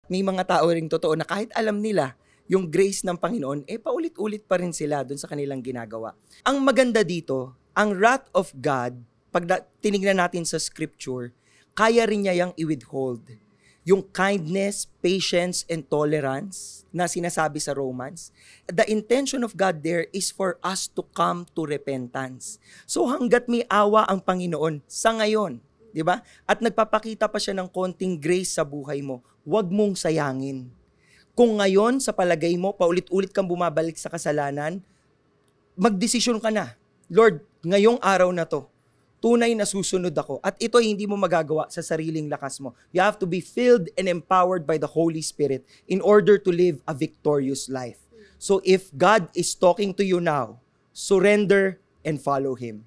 may mga tao ring totoo na kahit alam nila yung grace ng Panginoon, paulit-ulit pa rin sila dun sa kanilang ginagawa. Ang maganda dito, ang wrath of God, tinignan natin sa scripture, kaya rin niya yung i-withhold. Yung kindness, patience, and tolerance na sinasabi sa Romans, the intention of God there is for us to come to repentance. So hanggat may awa ang Panginoon sa ngayon, di ba? At nagpapakita pa siya ng konting grace sa buhay mo, huwag mong sayangin. Kung ngayon, sa palagay mo, paulit-ulit kang bumabalik sa kasalanan, magdesisyon ka na. Lord, ngayong araw na to, tunay na susunod ako. At ito hindi mo magagawa sa sariling lakas mo. You have to be filled and empowered by the Holy Spirit in order to live a victorious life. So if God is talking to you now, surrender and follow Him.